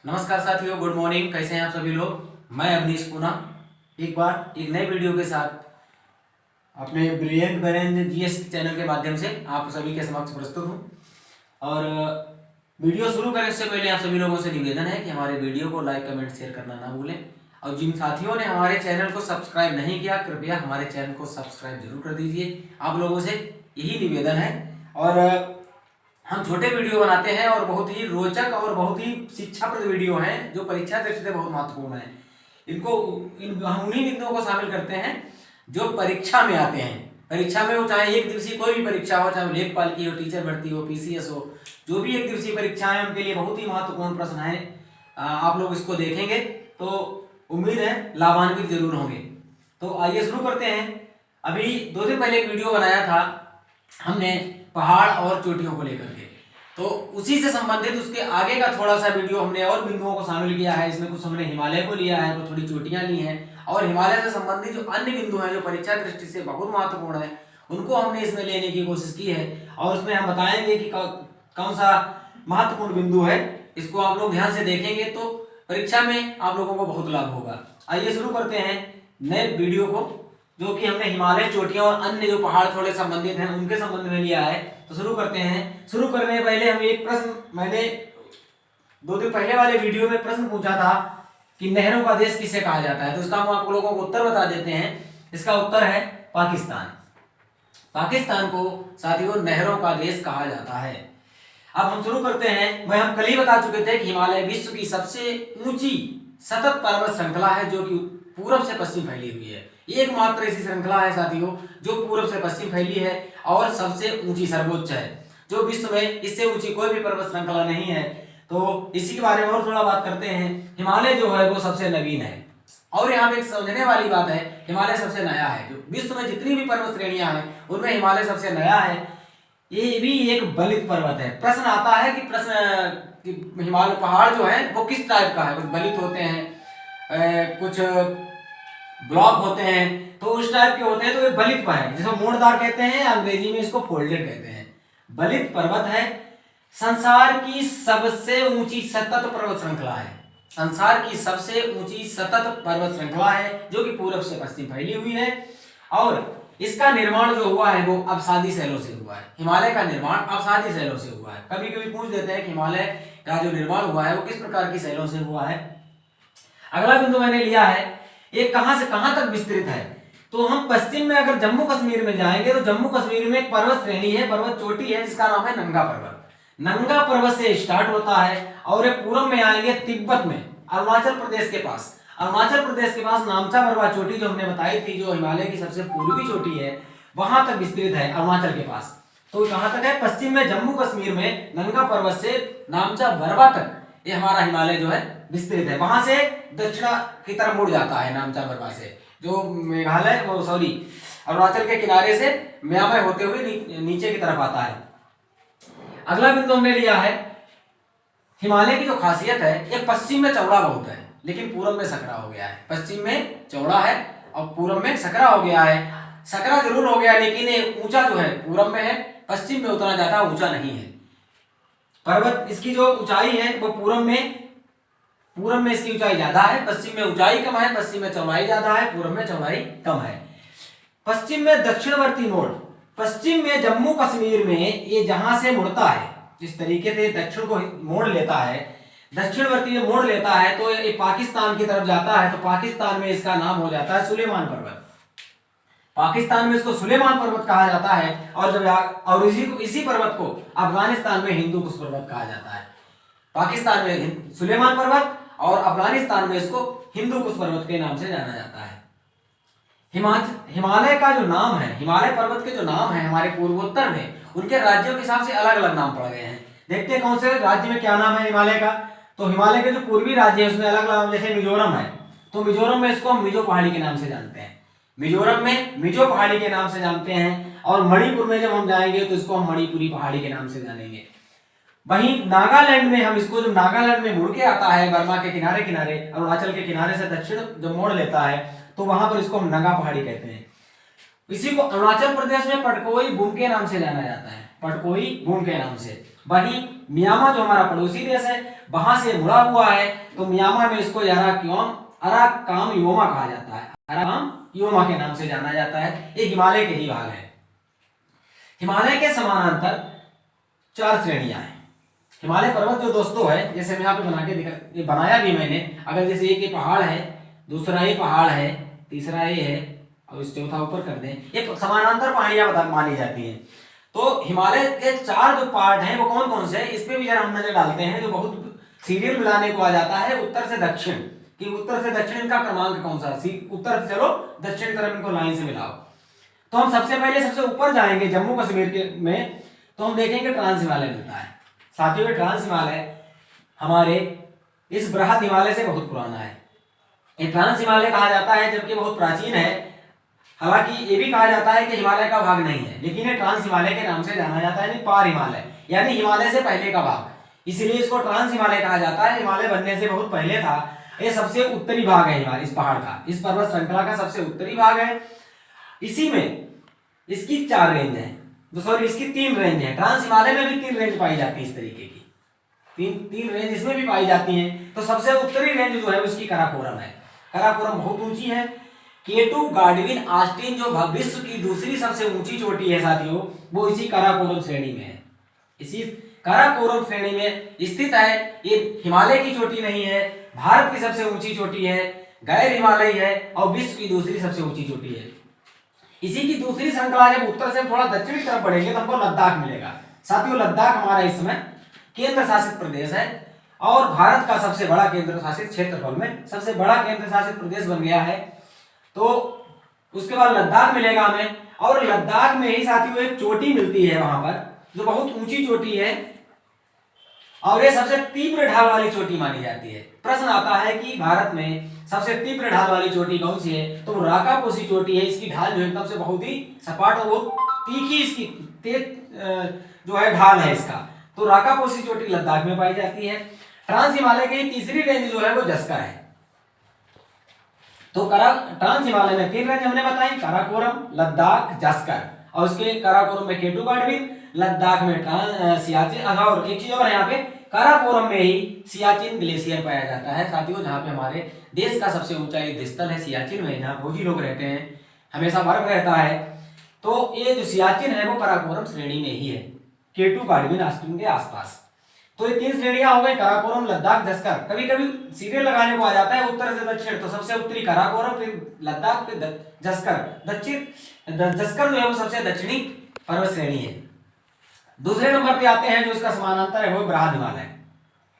नमस्कार साथियों, good morning. कैसे हैं आप सभी लोग। मैं अवनीश पुनः एक बार एक नई वीडियो के साथ अपने ब्रिलियंट ब्रेन जीएस चैनल के माध्यम से आप सभी के समक्ष प्रस्तुत हूं। और वीडियो शुरू करने से पहले आप सभी लोगों से निवेदन है कि हमारे वीडियो को लाइक कमेंट शेयर करना ना भूलें। और जिन साथियों ने हमारे चैनल को सब्सक्राइब नहीं किया, कृपया हमारे चैनल को सब्सक्राइब जरूर कर दीजिए। आप लोगों से यही निवेदन है। और हम छोटे वीडियो बनाते हैं और बहुत ही रोचक और बहुत ही शिक्षाप्रद वीडियो हैं जो परीक्षा दृष्टि से बहुत महत्वपूर्ण है। हम उन्हीं बिंदुओं को शामिल करते हैं जो परीक्षा में आते हैं। परीक्षा में वो चाहे एक दिवसीय कोई भी परीक्षा हो, चाहे लेखपाल की हो, टीचर भर्ती हो, पीसीएस हो, जो भी एक दिवसीय परीक्षा है उनके लिए बहुत ही महत्वपूर्ण प्रश्न है। आप लोग इसको देखेंगे तो उम्मीद है लाभान्वित जरूर होंगे। तो आइए शुरू करते हैं। अभी 2 दिन पहले एक वीडियो बनाया था हमने पहाड़ और चोटियों को लेकर के, तो उसी से संबंधित उसके आगे का थोड़ा सा वीडियो हमने और बिंदुओं को शामिल किया है। इसमें कुछ हमने हिमालय को लिया है, कुछ थोड़ी चोटियां ली हैं, और हिमालय से संबंधित जो अन्य बिंदु हैं जो परीक्षा दृष्टि से बहुत महत्वपूर्ण है उनको हमने इसमें लेने की कोशिश की है। और उसमें हम बताएंगे कि कौन सा महत्वपूर्ण बिंदु है। इसको आप लोग ध्यान से देखेंगे तो परीक्षा में आप लोगों को बहुत लाभ होगा। आइए शुरू करते हैं नए वीडियो को, जो कि हमने हिमालय चोटियां और अन्य जो पहाड़ थोड़े संबंधित हैं उनके संबंध में लिया है। तो शुरू करते हैं। शुरू करने से पहले हम एक प्रश्न, मैंने 2 दिन पहले वाले वीडियो में प्रश्न पूछा था कि नहरों का देश किसे कहा जाता है, तो इसका हम आप लोगों को उत्तर बता देते हैं। इसका उत्तर है पाकिस्तान। पाकिस्तान को साथियों नहरों का देश कहा जाता है। अब हम शुरू करते हैं। हम कल ही बता चुके थे कि हिमालय विश्व की सबसे ऊंची सतत पर्वत श्रृंखला है जो कि पूर्व से पश्चिम फैली हुई है। एकमात्र ऐसी श्रृंखला है साथियों जो पूर्व से पश्चिम फैली है और सबसे ऊंची सर्वोच्च है, जो विश्व में इससे ऊंची कोई भी पर्वत श्रृंखला नहीं है। तो इसी के बारे में और थोड़ा बात करते हैं। हिमालय जो है वो सबसे नवीन है, और यहाँ पे एक समझने वाली बात है, हिमालय सबसे नया है। जो विश्व में जितनी भी पर्वत श्रेणियां हैं उनमें हिमालय सबसे नया है। ये भी एक बलित पर्वत है। प्रश्न आता है कि हिमालय पहाड़ जो है वो किस टाइप का है। कुछ बलित होते हैं, कुछ ब्लॉक होते हैं, तो उस टाइप के होते हैं, तो ये बलित पर है, जिसको मोड़दार कहते हैं, अंग्रेजी में इसको फोल्डेड कहते हैं। बलित पर्वत है। संसार की सबसे ऊंची सतत पर्वत श्रृंखला है। संसार की सबसे ऊंची सतत पर्वत श्रृंखला है जो कि पूर्व से पश्चिम फैली हुई है। और इसका निर्माण जो हुआ है वो अवसादी शैलों से हुआ है। हिमालय का निर्माण अवसादी शैलों से हुआ है। कभी कभी पूछ देते हैं कि हिमालय का जो निर्माण हुआ है वो किस प्रकार की शैलों से हुआ है। अगला बिंदु मैंने लिया है, ये कहां से कहां तक विस्तृत है। तो हम पश्चिम में अगर जम्मू कश्मीर में जाएंगे तो जम्मू कश्मीर में एक पर्वत श्रेणी है, पर्वत चोटी है, जिसका नाम है नंगा पर्वत। नंगा पर्वत से स्टार्ट होता है और ये पूर्व में आएंगे तिब्बत में, अरुणाचल प्रदेश के पास। अरुणाचल प्रदेश के पास नामचा बरवा चोटी जो हमने बताई थी, जो हिमालय की सबसे पूर्वी चोटी है, वहां तक विस्तृत है अरुणाचल के पास। तो कहां तक है, पश्चिम में जम्मू कश्मीर में नंगा पर्वत से नामचा बरवा तक ये हमारा हिमालय जो है विस्तृत है। वहां से दक्षिण की तरफ मुड़ जाता है नामचा बरवा से, जो मेघालय वो सॉरी अरुणाचल के किनारे से म्यांमार होते हुए नीचे की तरफ आता है। अगला बिंदु हमने लिया है, हिमालय की जो खासियत है, ये पश्चिम में चौड़ा बहुत है लेकिन पूर्व में सकरा हो गया है। पश्चिम में चौड़ा है और पूर्व में सकरा हो गया है। सकरा जरूर हो गया लेकिन ये ऊंचा जो है पूर्व में है, पश्चिम में उतना ज्यादा ऊंचा नहीं है। पर्वत इसकी जो ऊंचाई है वो पूर्व में इसकी ऊंचाई ज्यादा है, पश्चिम में ऊंचाई कम है। पश्चिम में चौड़ाई ज्यादा है, पूर्व में चौड़ाई कम है। पश्चिम में दक्षिणवर्ती मोड़, पश्चिम में जम्मू कश्मीर में ये जहां से मुड़ता है, जिस तरीके से दक्षिण को मोड़ लेता है, दक्षिणवर्ती में मोड़ लेता है, तो ये पाकिस्तान की तरफ जाता है। तो पाकिस्तान में इसका नाम हो जाता है सुलेमान पर्वत। पाकिस्तान में इसको सुलेमान पर्वत कहा जाता है। और इसी पर्वत को अफगानिस्तान में हिंदू कुश पर्वत कहा जाता है। पाकिस्तान में सुलेमान पर्वत और अफगानिस्तान में इसको हिंदू कुश पर्वत के नाम से जाना जाता है। हिमालय का जो नाम है, हिमालय पर्वत के जो नाम है हमारे पूर्वोत्तर में, उनके राज्यों के हिसाब से अलग अलग नाम पड़ गए हैं। देखते हैं कौन से राज्य में क्या नाम है हिमालय का। तो हिमालय के जो पूर्वी राज्य है उसमें अलग अलग, जैसे मिजोरम है, तो मिजोरम में इसको हम मिजो पहाड़ी के नाम से जानते हैं। मिजोरम में मिजो पहाड़ी के नाम से जानते हैं। और मणिपुर में जब हम जाएंगे तो इसको हम मणिपुरी पहाड़ी के नाम से जानेंगे। वहीं नागालैंड में हम इसको, जो नागालैंड में मुड़ के आता है बर्मा के किनारे किनारे, अरुणाचल के किनारे से दक्षिण जो मोड़ लेता है, तो वहां पर इसको हम नंगा पहाड़ी कहते हैं। इसी को अरुणाचल प्रदेश में पटकोई बूम के नाम से जाना जाता है, पटकोई बूम के नाम से। वहीं म्यांमार जो हमारा पड़ोसी देश है वहां से मुड़ा हुआ है, तो म्यांमार में इसको अराकाम-योमा कहा जाता है। अराकाम-योमा के नाम से जाना जाता है। ये हिमालय के ही भाग है। हिमालय के समानांतर 4 श्रेणियां हैं। हिमालय पर्वत जो दोस्तों है, जैसे मैं यहाँ पे बना के ये बनाया भी मैंने, अगर जैसे एक ये पहाड़ है, दूसरा ये पहाड़ है, तीसरा ये है और इस चौथा ऊपर कर दें, ये समानांतर पहाड़ियां मानी जाती हैं। तो हिमालय के 4 जो पार्ट हैं वो कौन कौन से हैं, इस पे भी जरा हम नजर डालते हैं। जो बहुत सीरियल मिलाने को आ जाता है उत्तर से दक्षिण, कि उत्तर से दक्षिण इनका क्रमांक कौन सा, उत्तर से चलो दक्षिण की तरफ इनको लाइन से मिलाओ। तो हम सबसे पहले सबसे ऊपर जाएंगे जम्मू कश्मीर के में, तो हम देखेंगे ट्रांस हिमालय मिलता है। साथियों, ट्रांस हिमालय हमारे इस बृहद हिमालय से बहुत पुराना है। ये ट्रांस हिमालय कहा जाता है जबकि बहुत प्राचीन है। हालांकि ये भी कहा जाता है कि हिमालय का भाग नहीं है, लेकिन ये ट्रांस हिमालय के नाम से जाना जाता है, यानी पार हिमालय, यानी हिमालय से पहले का भाग, इसलिए इसको ट्रांस हिमालय कहा जाता है। हिमालय बनने से बहुत पहले था। ये सबसे उत्तरी भाग है हिमालय, इस पहाड़ का, इस पर्वत श्रृंखला का सबसे उत्तरी भाग है। इसी में इसकी 4 रेंज है, इसकी 3 रेंज है। ट्रांस हिमालय में भी 3 रेंज पाई जाती है, इस तरीके की तीन रेंज इसमें भी पाई जाती हैं। तो सबसे उत्तरी रेंज जो है उसकी काराकोरम है। काराकोरम बहुत ऊंची है। K2 गाडविन ऑस्टिन जो विश्व की दूसरी सबसे ऊंची चोटी है साथियों, वो इसी काराकोरम श्रेणी में है, इसी काराकोरम श्रेणी में स्थित है। ये हिमालय की चोटी नहीं है, भारत की सबसे ऊंची चोटी है, गैर हिमालय है और विश्व की दूसरी सबसे ऊंची चोटी है। इसी की दूसरी श्रृंखला जब उत्तर से थोड़ा दक्षिणी तरफ बढ़ेंगे तो हमको लद्दाख मिलेगा। साथियों, लद्दाख हमारा इस समय केंद्र शासित प्रदेश है और भारत का सबसे बड़ा केंद्र शासित क्षेत्रफल में सबसे बड़ा केंद्र शासित प्रदेश बन गया है। तो उसके बाद लद्दाख मिलेगा हमें, और लद्दाख में ही साथियों एक चोटी मिलती है वहां पर जो बहुत ऊंची चोटी है और ये सबसे तीव्र ढाल वाली चोटी मानी जाती है। प्रश्न आता है कि भारत में सबसे तीव्र ढाल वाली चोटी कौन सी है, तो राकापोसी चोटी है। इसकी ढाल जो एकदम से बहुत ही सपाट और बहुत तीखी इसकी तेज जो है ढाल है इसका, तो राकापोसी चोटी लद्दाख में पाई जाती है। ट्रांस हिमालय की तीसरी रेंज जो है वो जस्कर है। तो ट्रांस हिमालय में 3 रेंज हमने बताई, काराकोरम, लद्दाख, जस्कर, और उसके काराकोरम में K2 गाडविन, लद्दाख में सियाचिन, और एक चीज और यहाँ पे काराकोरम में ही सियाचिन ग्लेशियर पाया जाता है साथियों, जहाँ पे हमारे देश का सबसे ऊंचा युद्ध स्थल है सियाचिन में, जहाँ फौजी लोग रहते हैं, हमेशा बर्फ रहता है। तो ये जो सियाचिन है वो काराकोरम श्रेणी में ही है, K2 गाडविन ऑस्टिन के आसपास। तो ये 3 श्रेणियां हो गई, काराकोरम, लद्दाख, जस्कर। कभी कभी सीरियल लगाने को आ जाता है उत्तर से दक्षिण, तो सबसे उत्तरी काराकोरम, फिर लद्दाख, फिर जस्कर। जस्कर जो है वो सबसे दक्षिणी पर्वत श्रेणी है। दूसरे नंबर पे आते हैं जो इसका समानांतर है वो बृहद हिमालय,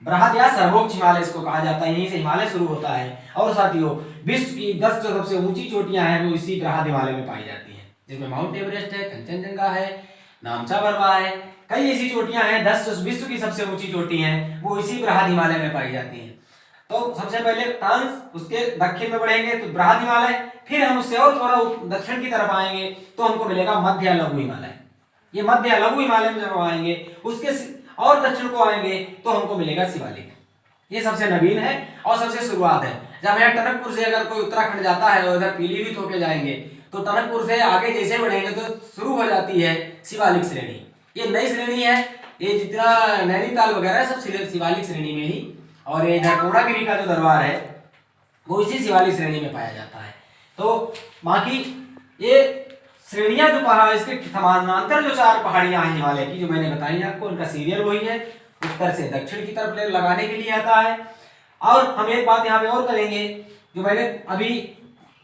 बृहद या सर्वोच्च हिमालय इसको कहा जाता है, यहीं से हिमालय शुरू होता है। और साथियों, विश्व की 10 जो सबसे ऊंची चोटियां हैं वो इसी बृहद हिमालय में पाई जाती हैं, जिसमें माउंट एवरेस्ट है, कंचनजंगा है, नामचा बर्वा है, कई ऐसी चोटियां हैं। 10 विश्व की सबसे ऊंची चोटी हैं वो इसी बृहद हिमालय में पाई जाती हैं। तो सबसे पहले ट्रांस, उसके दक्षिण में बढ़ेंगे तो बृहद हिमालय, फिर हम उससे और थोड़ा दक्षिण की तरफ आएंगे तो हमको मिलेगा मध्य या लघु हिमालय। ये मध्य या लघु हिमालय में जब आएंगे उसके और दक्षिण को आएंगे तो हमको मिलेगा शिवालिक। ये सबसे नवीन है और सबसे शुरुआत है। जब यहाँ टनकपुर से अगर कोई उत्तराखंड जाता है और इधर पीलीभीत होके जाएंगे तो टनकपुर से आगे जैसे बढ़ेंगे तो शुरू हो जाती है शिवालिक श्रेणी। ये नई श्रेणी है, ये जितना नैनीताल वगैरह सब शिवालिक श्रेणी में ही, और ये इधर पूर्णागिरि का जो दरबार है वो इसी शिवालिक श्रेणी में पाया जाता है। तो बाकी ये श्रेणियां जो पहाड़, इसके समानांतर जो 4 पहाड़ियां हैं हिमालय की जो मैंने बताई आपको, उनका सीरियल वही है, उत्तर से दक्षिण की तरफ लगाने के लिए आता है। और हम एक बात यहाँ पे और करेंगे, जो मैंने अभी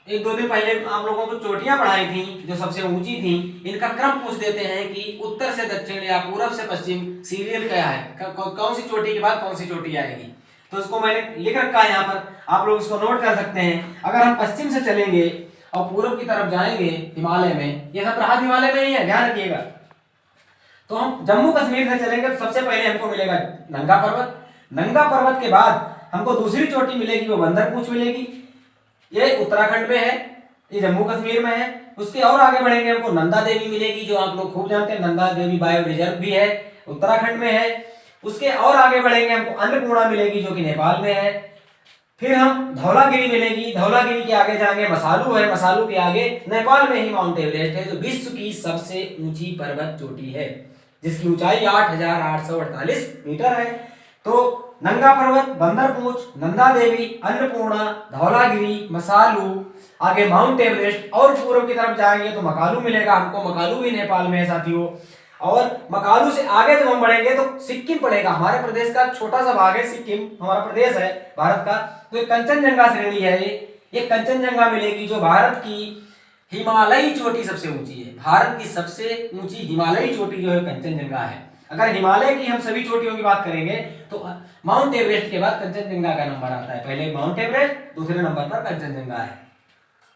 1-2 दिन पहले आप लोगों को चोटियां पढ़ाई थी जो सबसे ऊंची थी, इनका क्रम पूछ देते हैं कि उत्तर से दक्षिण या पूरब से पश्चिम सीरियल क्या है, कौन सी चोटी के बाद कौन सी चोटी आएगी। तो इसको मैंने लिख रखा है यहाँ पर, आप लोग इसको नोट कर सकते हैं। अगर हम पश्चिम से चलेंगे और पूरब की तरफ जाएंगे हिमालय में, यह सब बृहद हिमालय में ही है, ध्यान रखिएगा। तो हम जम्मू कश्मीर से चलेंगे तो सबसे पहले हमको मिलेगा नंगा पर्वत। नंगा पर्वत के बाद हमको दूसरी चोटी मिलेगी, वो बंदरपूछ मिलेगी, ये उत्तराखंड में है, ये जम्मू कश्मीर में है। उसके और आगे बढ़ेंगे हमको नंदा देवी मिलेगी, जो आप लोग खूब जानते हैं, नंदा देवी बायो रिजर्व भी है, उत्तराखंड में है। उसके और आगे बढ़ेंगे हमको अन्नपूर्णा मिलेगी जो कि नेपाल में है। फिर हम धौलागिरी मिलेगी, धौलागिरी के आगे जाएंगे मसालू है, मसालू के आगे नेपाल में ही माउंट एवरेस्ट है जो विश्व की सबसे ऊंची पर्वत चोटी है। जिसकी ऊंचाई 8,848 मीटर है। तो नंगा पर्वत, बंदरपूंछ, नंदा देवी, अन्नपूर्णा, धौलागिरी, मसालू, आगे माउंट एवरेस्ट और पूर्व की तरफ जाएंगे तो मकालू मिलेगा हमको। मकालू भी नेपाल में है साथियों। और मकालू से आगे जब हम बढ़ेंगे तो सिक्किम पड़ेगा। हमारे प्रदेश का छोटा सा भाग है सिक्किम, हमारा प्रदेश है भारत का। तो कंचनजंगा श्रेणी है ये कंचनजंगा मिलेगी जो भारत की हिमालयी चोटी सबसे ऊंची है। भारत की सबसे ऊंची हिमालयी चोटी जो है कंचनजंगा है। अगर हिमालय की हम सभी चोटियों की बात करेंगे तो माउंट एवरेस्ट के बाद कंचनजंगा का नंबर आता है। पहले माउंट एवरेस्ट, दूसरे नंबर पर कंचनजंगा है।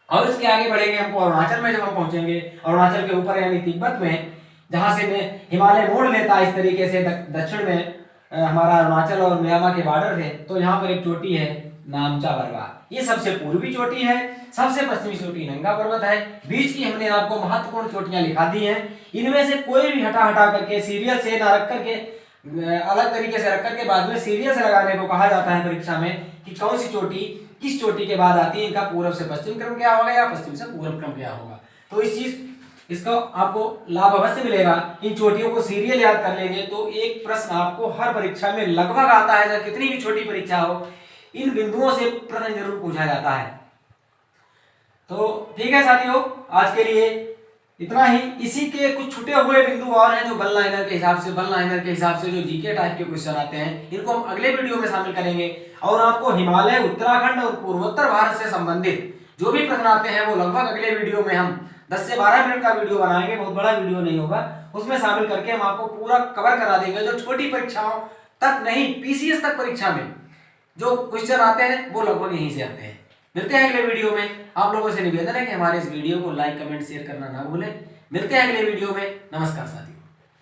और इसके आगे बढ़ेंगे हमको अरुणाचल में जब हम पहुंचेंगे, अरुणाचल के ऊपर यानी तिब्बत में, जहां से में हिमालय मोड़ लेता है इस तरीके से दक्षिण में हमारा अरुणाचल और म्यांमार के बॉर्डर थे, तो यहाँ पर एक चोटी है नामचा बरवा। ये सबसे पूर्वी चोटी है। सबसे पश्चिमी चोटी नंगा पर्वत है। बीच की हमने आपको महत्वपूर्ण चोटियां लिखा दी हैं। इनमें से कोई भी हटा करके सीरियल से ना रख करके अलग तरीके से रख करके बाद में सीरियल से लगाने को कहा जाता है परीक्षा में कि कौन सी चोटी किस चोटी के बाद आती है, इनका पूर्व से पश्चिम क्रम क्या होगा या पश्चिम से पूर्व क्रम क्या होगा। तो इस चीज इसका आपको लाभ अवश्य मिलेगा। इन चोटियों को सीरियल याद कर लेंगे तो एक प्रश्न आपको हर परीक्षा में लगभग आता है, चाहे कितनी भी छोटी परीक्षा हो, इन बिंदुओं से प्रश्न जरूर पूछा जाता है। तो ठीक है साथियों, आज के लिए इतना ही। इसी के कुछ छुटे हुए बिंदु और हैं जो वन लाइनर के हिसाब से जो जीके टाइप के क्वेश्चन आते हैं, इनको हम अगले वीडियो में शामिल करेंगे। और आपको हिमालय, उत्तराखंड और पूर्वोत्तर भारत से संबंधित जो भी प्रश्न आते हैं वो लगभग अगले वीडियो में हम 10 से 12 मिनट का वीडियो बनाएंगे। बहुत बड़ा वीडियो नहीं होगा, उसमें शामिल करके हम आपको पूरा कवर करा देंगे। जो छोटी परीक्षाओं तक नहीं, पीसीएस तक परीक्षा में जो क्वेश्चन आते हैं वो लगभग यहीं से आते हैं। मिलते हैं अगले वीडियो में। आप लोगों से निवेदन है कि हमारे इस वीडियो को लाइक, कमेंट, शेयर करना ना भूलें। मिलते हैं अगले वीडियो में। नमस्कार साथियों।